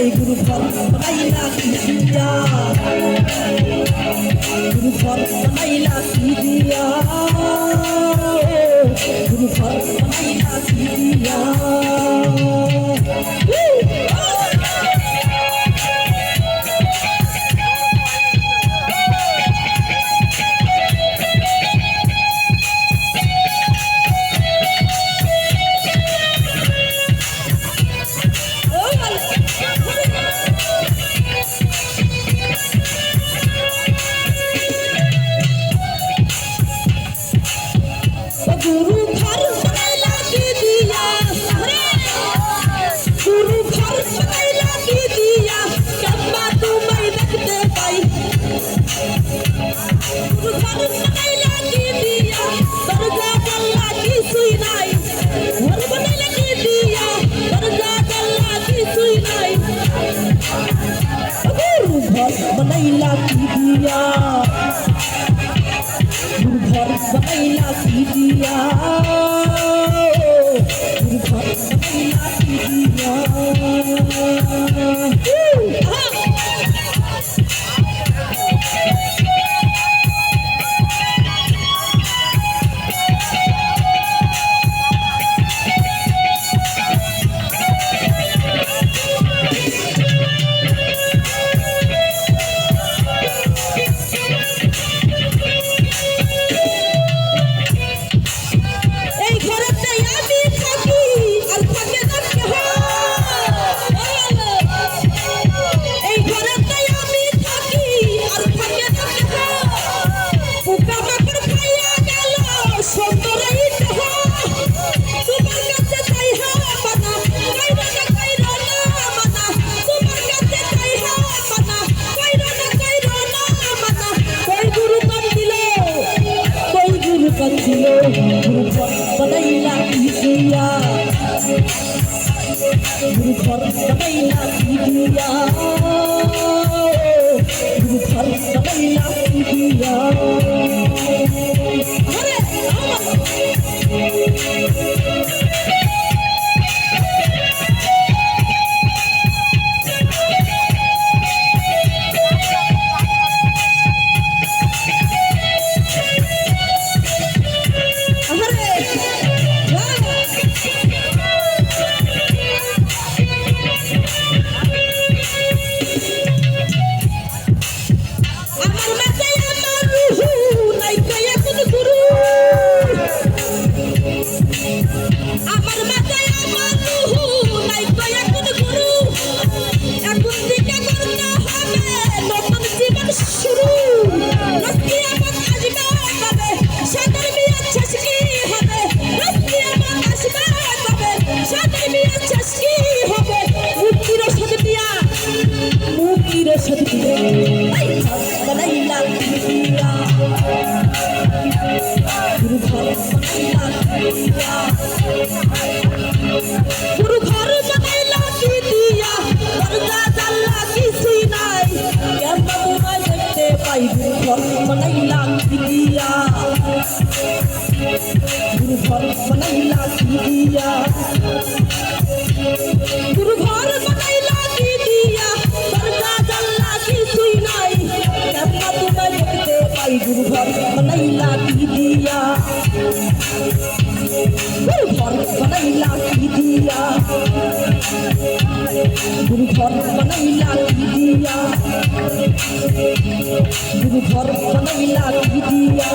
पाई गुरु घर बनाइला दिया गुरु घर बनाइला दिया गुरु घर बनाइला दिया गुरु घर बनाइला दिया गुरु घर बनाइला दिया कम्मा तुम्हें देखते पाई गुरु घर बनाइला दिया दरजा गल्ला की सुई नाई घर बनाइला दिया दरजा गल्ला की सुई नाई गुरु घर बनाइला दिया गुरु घर बनाइला दिया गुरु घर बनाइला दिया गुरु घर बनाइला दिया गुरु घर बनाइला दिया गुरु घर बनाइला दिया बनाइला दिया गुरु घर बनाइला दिया गुरु घर बनाइला दिया दरजा जल्ला की सुई नाई कम्मा तुम्हें देखते पाई गुरु घर बनाइला दिया गुरु घर बनाइला दिया गुरु घर बनाइला दिया दरजा जल्ला की सुई नाई कम्मा तुम्हें देखते पाई गुरु घर बनाइला दिया गुरु घर बनाइला दिया गुरु घर बनाइला दिया गुरु घर बनाइला दिया